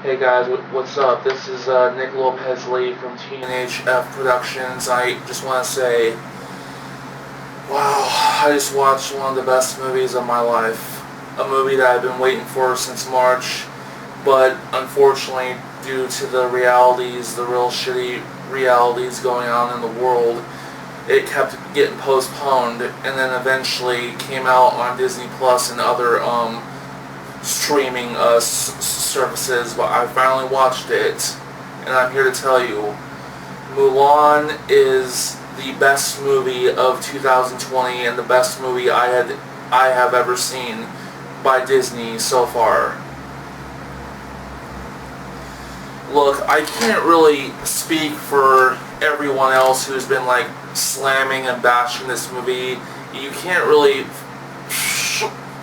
Hey guys, what's up? This is Nick Lopez Lee from TNHF Productions. I just want to say, wow, I just watched one of the best movies of my life. A movie that I've been waiting for since March, but unfortunately, due to the realities, the real shitty realities going on in the world, it kept getting postponed, and then eventually came out on Disney Plus and other streaming services, but I finally watched it, and I'm here to tell you, Mulan is the best movie of 2020 and the best movie I have ever seen by Disney so far. Look, I can't really speak for everyone else who's been like slamming and bashing this movie. You can't really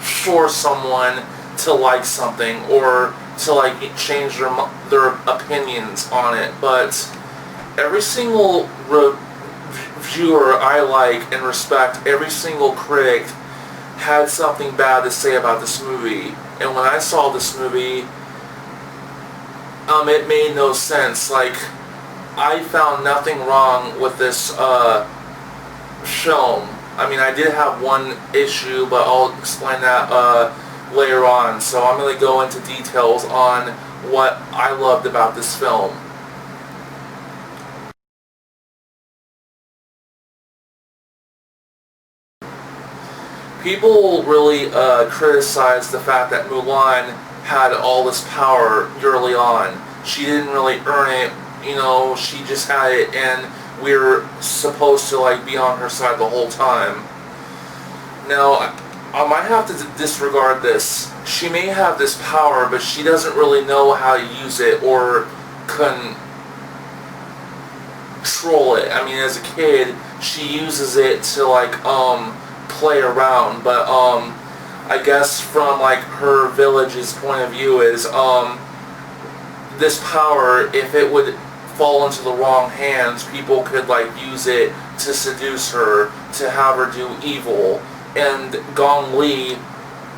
force someone to like something or to like change their opinions on it, but every single reviewer I like and respect, every single critic had something bad to say about this movie. And when I saw this movie, it made no sense. Like, I found nothing wrong with this film. I mean, I did have one issue, but I'll explain that later on. So I'm going to go into details on what I loved about this film. People really criticized the fact that Mulan had all this power early on. She didn't really earn it, you know, she just had it, and we were supposed to like be on her side the whole time. Now, I might have to disregard this. She may have this power, but she doesn't really know how to use it or control it. I mean, as a kid, she uses it to like play around, but I guess from like her village's point of view is this power, if it would fall into the wrong hands, people could like use it to seduce her, to have her do evil. And Gong Li,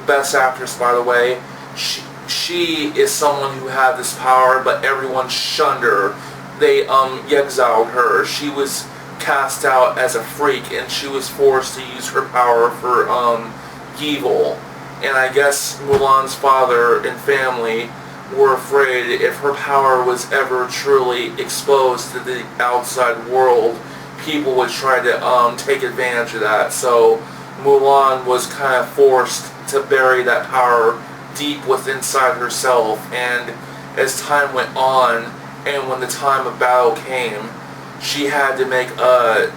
best actress by the way, she is someone who had this power, but everyone shunned her. They exiled her. She was cast out as a freak, and she was forced to use her power for evil. And I guess Mulan's father and family were afraid if her power was ever truly exposed to the outside world, people would try to take advantage of that. So Mulan was kind of forced to bury that power deep within inside herself, and as time went on, and when the time of battle came, she had to make a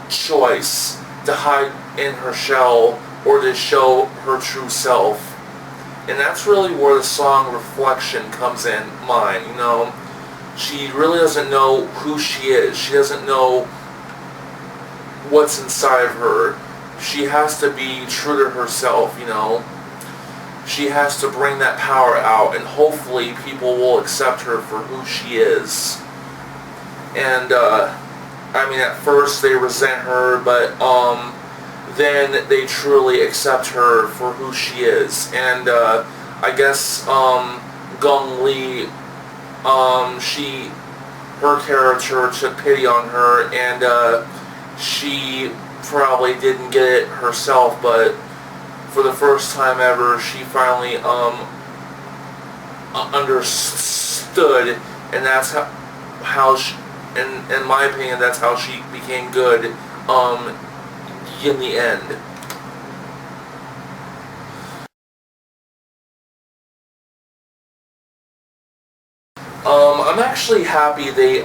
choice to hide in her shell or to show her true self. And that's really where the song Reflection comes in mine, you know. She really doesn't know who she is. She doesn't know what's inside of her. She has to be true to herself, you know. She has to bring that power out, and hopefully people will accept her for who she is. And, I mean, at first they resent her, but, then they truly accept her for who she is. And, I guess, Gong Li, her character took pity on her, and, she probably didn't get it herself, but for the first time ever, she finally, understood, and that's how she, in my opinion, that's how she became good, in the end. I'm actually happy they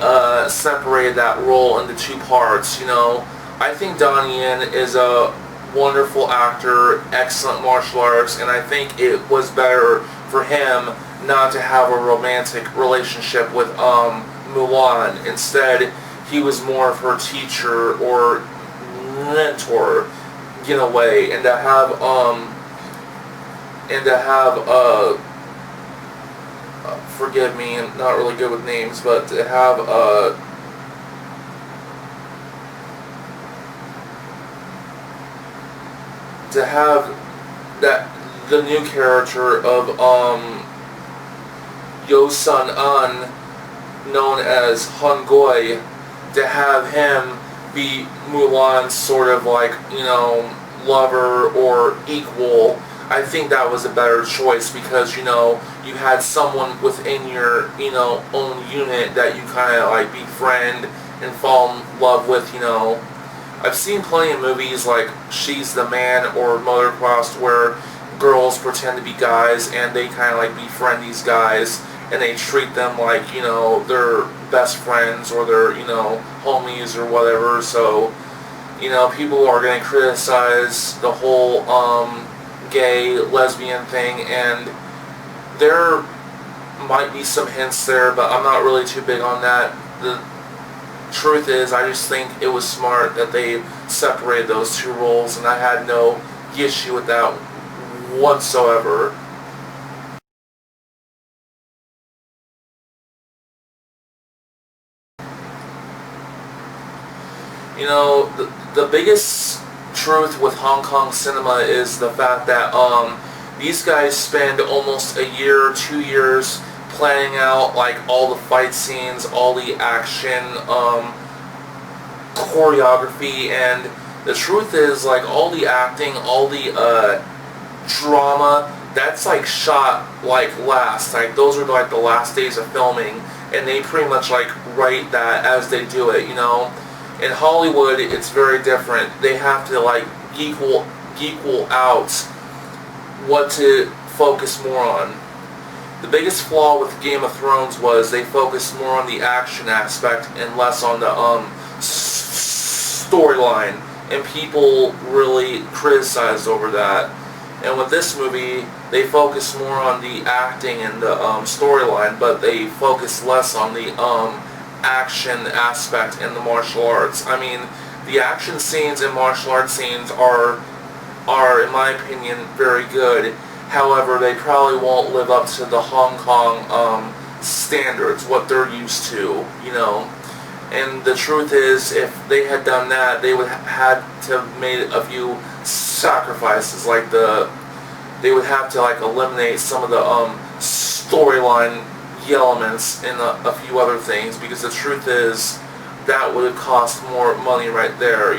separated that role into two parts, you know. I think Donnie Yen is a wonderful actor, excellent martial arts, and I think it was better for him not to have a romantic relationship with Mulan. Instead, he was more of her teacher or mentor in a way, and to have forgive me, I'm not really good with names, but to have that the new character of Yo-Sun-un, known as Hungoi, to have him be Mulan's sort of like, lover or equal. I think that was a better choice because, you had someone within your, own unit that you kind of like befriend and fall in love with, I've seen plenty of movies like She's the Man or Motocross where girls pretend to be guys and they kind of like befriend these guys and they treat them like, their best friends or their, homies or whatever. So, people are going to criticize the whole gay, lesbian thing, and there might be some hints there, but I'm not really too big on that. The truth is, I just think it was smart that they separated those two roles, and I had no issue with that whatsoever. The biggest truth with Hong Kong cinema is the fact that these guys spend almost a year or 2 years planning out like all the fight scenes, all the action, choreography, and the truth is like all the acting, all the drama, that's like shot like last. Like those are like the last days of filming, and they pretty much like write that as they do it, In Hollywood, it's very different. They have to like equal out what to focus more on. The biggest flaw with Game of Thrones was they focused more on the action aspect and less on the storyline, and people really criticized over that. And with this movie, they focus more on the acting and the storyline, but they focus less on the action aspect and the martial arts. I mean, the action scenes and martial arts scenes are in my opinion very good. However, they probably won't live up to the Hong Kong standards, what they're used to, And the truth is, if they had done that, they would had to have made a few sacrifices. Like they would have to like eliminate some of the storyline elements and a few other things, because the truth is that would have cost more money right there,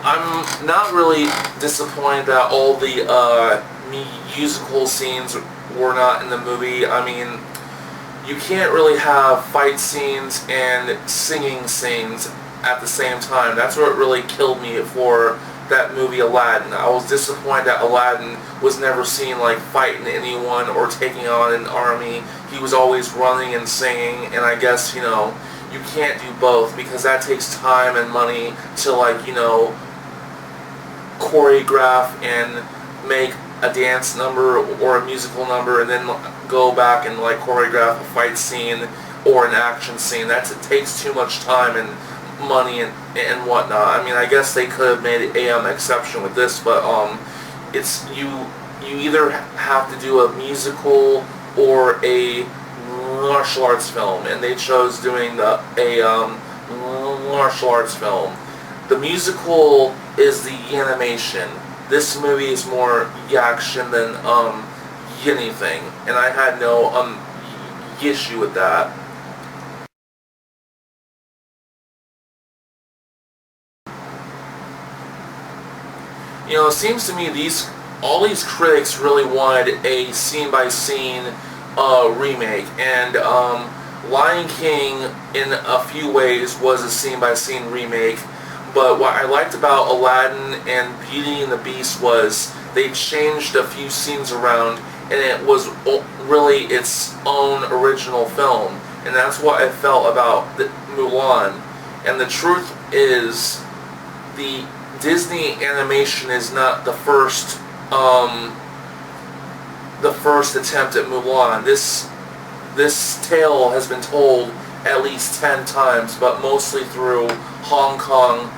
I'm not really disappointed that all the musical scenes were not in the movie. I mean, you can't really have fight scenes and singing scenes at the same time. That's what really killed me for that movie Aladdin. I was disappointed that Aladdin was never seen like fighting anyone or taking on an army. He was always running and singing, and I guess, you can't do both because that takes time and money to like, choreograph and make a dance number or a musical number and then go back and like choreograph a fight scene or an action scene. It takes too much time and money and whatnot. I mean, I guess they could have made an exception with this, but it's you either have to do a musical or a martial arts film, and they chose doing a martial arts film. The musical is the animation. This movie is more action than anything, and I had no issue with that. It seems to me all these critics really wanted a scene-by-scene remake, and Lion King in a few ways was a scene-by-scene remake, but what I liked about Aladdin and Beauty and the Beast was they changed a few scenes around, and it was really its own original film, and that's what I felt about Mulan. And the truth is, the Disney animation is not the first attempt at Mulan. This tale has been told at least 10 times, but mostly through Hong Kong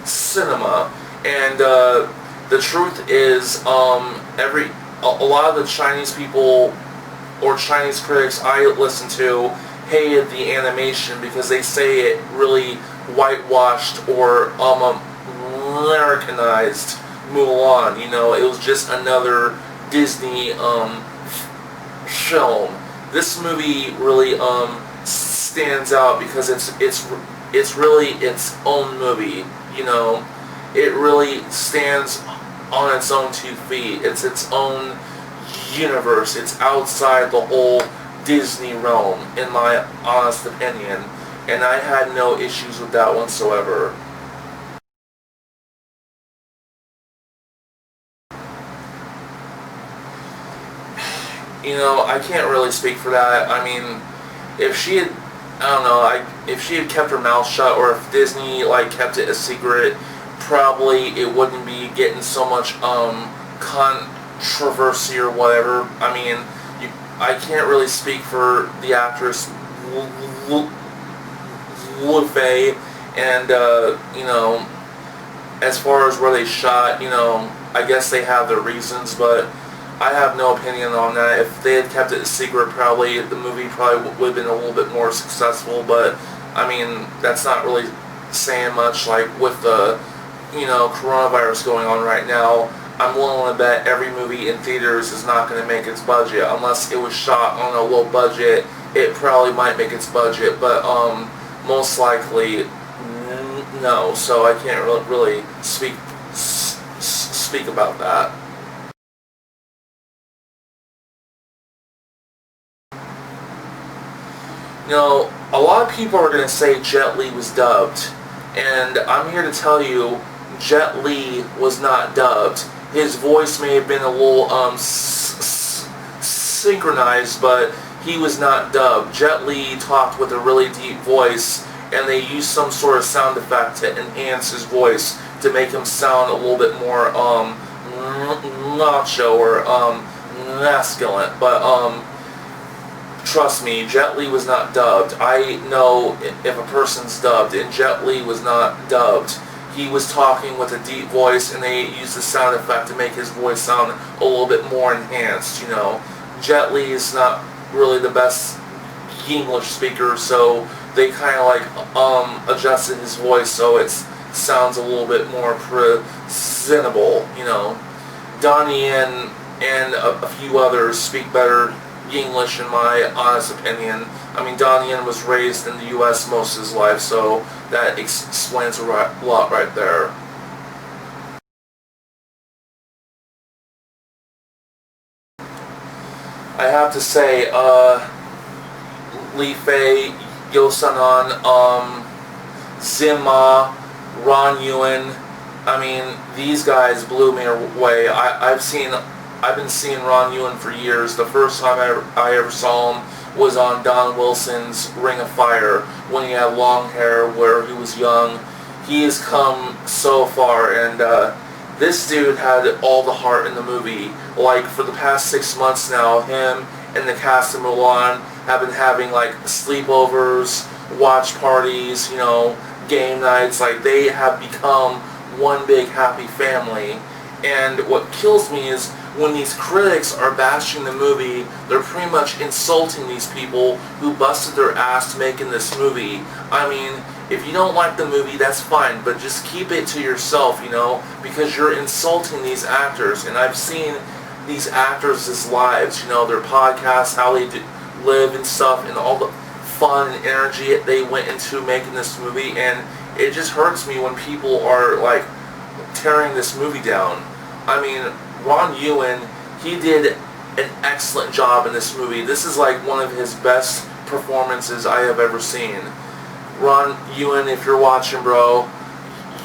cinema. And the truth is, a lot of the Chinese people or Chinese critics I listen to hated the animation because they say it really whitewashed or Americanized Mulan. You know, it was just another Disney film. This movie really stands out because it's really its own movie. You know, it really stands on its own 2 feet. It's its own universe. It's outside the whole Disney realm, in my honest opinion. And I had no issues with that whatsoever. You know, I can't really speak for that. I mean, if she had, I don't know, if she had kept her mouth shut, or if Disney, like, kept it a secret, probably it wouldn't be getting so much, controversy or whatever. I mean, I can't really speak for the actress, Lopez, and, you know, as far as where they shot, you know, I guess they have their reasons, but I have no opinion on that. If they had kept it a secret, probably the movie probably would have been a little bit more successful, but, I mean, that's not really saying much. Like, with the, you know, coronavirus going on right now, I'm willing to bet every movie in theaters is not going to make its budget. Unless it was shot on a low budget, it probably might make its budget, but, most likely, no. So I can't really speak about that. You know, a lot of people are going to say Jet Li was dubbed, and I'm here to tell you, Jet Li was not dubbed. His voice may have been a little synchronized, but he was not dubbed. Jet Li talked with a really deep voice, and they used some sort of sound effect to enhance his voice to make him sound a little bit more macho or masculine. But trust me, Jet Li was not dubbed. I know if a person's dubbed, and Jet Li was not dubbed. He was talking with a deep voice, and they used the sound effect to make his voice sound a little bit more enhanced, you know. Jet Li is not really the best English speaker, so they kind of like adjusted his voice so it sounds a little bit more presentable, you know. Donnie Yen and a few others speak better English, in my honest opinion. I mean, Donnie Yen was raised in the U.S. most of his life, so that explains a lot right there. I have to say, Li Fei, Yo Sanan, Zima, Ron Ewan, I mean, these guys blew me away. I've been seeing Ron Ewan for years. The first time I ever saw him was on Don Wilson's Ring of Fire, when he had long hair, where he was young. He has come so far, and this dude had all the heart in the movie. Like, for the past 6 months now, him and the cast of Mulan have been having, like, sleepovers, watch parties, you know, game nights. Like, they have become one big happy family. And what kills me is when these critics are bashing the movie, they're pretty much insulting these people who busted their ass making this movie. I mean, if you don't like the movie, that's fine, but just keep it to yourself, you know, because you're insulting these actors. And I've seen these actors' lives, you know, their podcasts, how they live and stuff, and all the fun and energy they went into making this movie, and it just hurts me when people are, like, tearing this movie down. I mean, Ron Ewan, he did an excellent job in this movie. This is like one of his best performances I have ever seen. Ron Ewan, if you're watching, bro,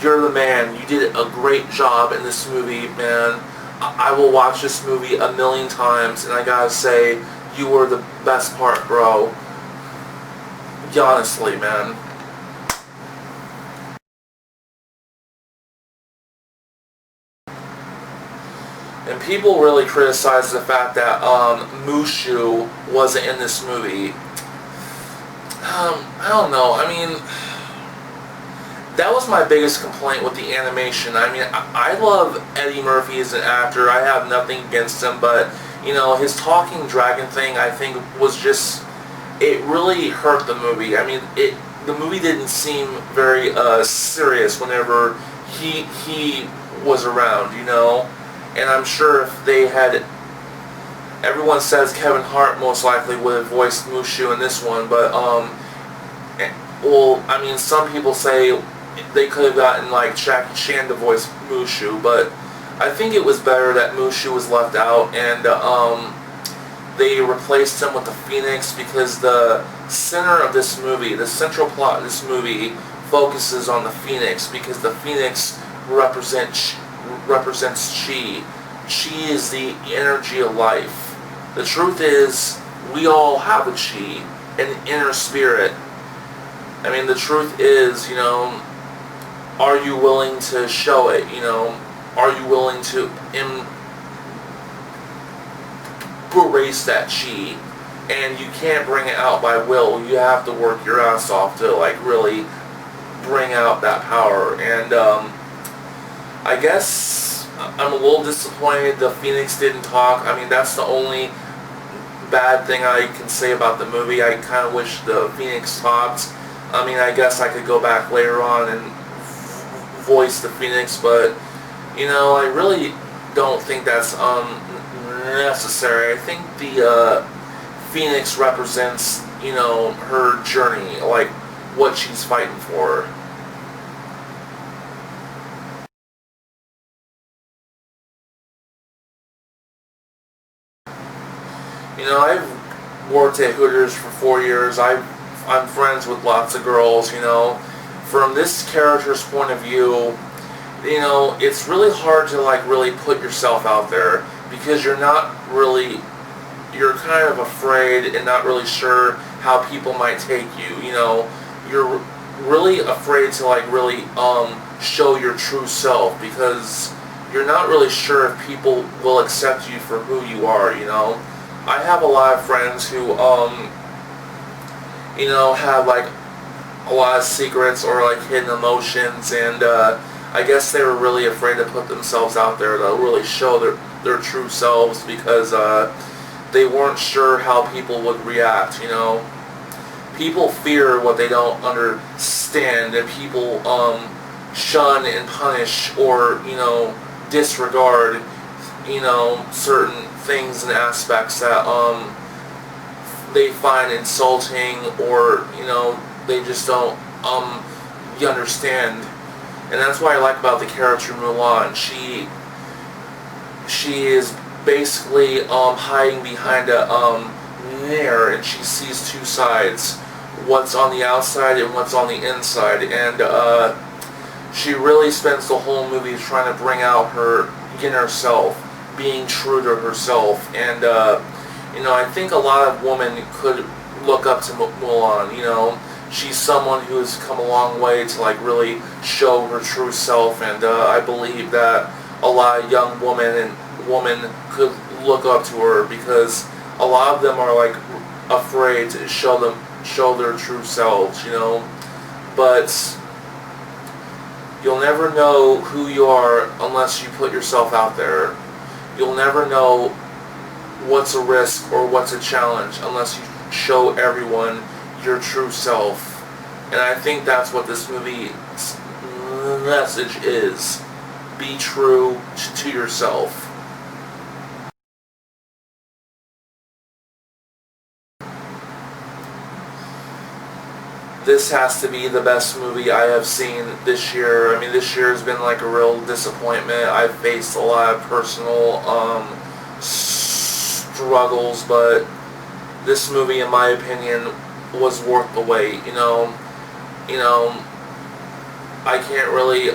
you're the man. You did a great job in this movie, man. I will watch this movie a million times, and I gotta say, you were the best part, bro. Honestly, man. And people really criticize the fact that Mushu wasn't in this movie. I don't know. I mean, that was my biggest complaint with the animation. I mean, I love Eddie Murphy as an actor. I have nothing against him, but, you know, his talking dragon thing, I think, was just, it really hurt the movie. I mean, the movie didn't seem very serious whenever he was around, you know. And I'm sure if they had, everyone says Kevin Hart most likely would have voiced Mushu in this one, but well, I mean, some people say they could have gotten like Jackie Chan to voice Mushu, but I think it was better that Mushu was left out, and they replaced him with the Phoenix, because the center of this movie, the central plot of this movie, focuses on the Phoenix, because the Phoenix represents Chi. Chi is the energy of life. The truth is, we all have a Chi, an inner spirit. I mean, the truth is, you know, are you willing to show it, you know? Are you willing to embrace that Chi? And you can't bring it out by will. You have to work your ass off to, like, really bring out that power. And, I guess I'm a little disappointed the Phoenix didn't talk. I mean, that's the only bad thing I can say about the movie. I kind of wish the Phoenix talked. I mean, I guess I could go back later on and voice the Phoenix, but, you know, I really don't think that's necessary. I think the Phoenix represents, you know, her journey, like what she's fighting for. You know, I've worked at Hooters for 4 years. I'm friends with lots of girls, you know. From this character's point of view, you know, it's really hard to, like, really put yourself out there, because you're kind of afraid and not really sure how people might take you, you know. You're really afraid to, like, really show your true self, because you're not really sure if people will accept you for who you are, you know. I have a lot of friends who, you know, have, like, a lot of secrets or, like, hidden emotions, and I guess they were really afraid to put themselves out there to really show their true selves, because they weren't sure how people would react, you know. People fear what they don't understand, and people shun and punish or, you know, disregard, you know, certain things and aspects that they find insulting, or, you know, they just don't you understand. And that's what I like about the character Mulan. She is basically hiding behind a mirror, and she sees two sides, what's on the outside and what's on the inside, and she really spends the whole movie trying to bring out her inner self, being true to herself. And you know, I think a lot of women could look up to Mulan. You know, she's someone who has come a long way to, like, really show her true self, and I believe that a lot of young women could look up to her, because a lot of them are, like, afraid to show their true selves, you know. But you'll never know who you are unless you put yourself out there. You'll never know what's a risk or what's a challenge unless you show everyone your true self. And I think that's what this movie's message is. Be true to yourself. This has to be the best movie I have seen this year. I mean, this year has been like a real disappointment. I've faced a lot of personal struggles, but this movie, in my opinion, was worth the wait. You know, I can't really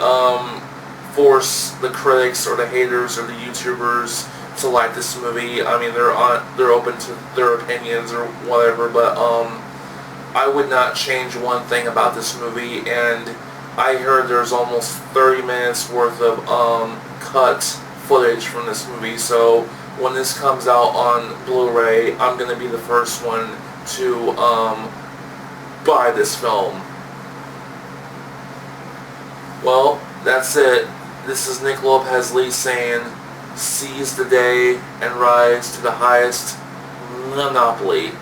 force the critics or the haters or the YouTubers to like this movie. I mean, they're open to their opinions or whatever, but I would not change one thing about this movie. And I heard there's almost 30 minutes worth of cut footage from this movie, so when this comes out on Blu-ray, I'm going to be the first one to buy this film. Well, that's it. This is Nick Lopez Lee saying, seize the day and rise to the highest monopoly.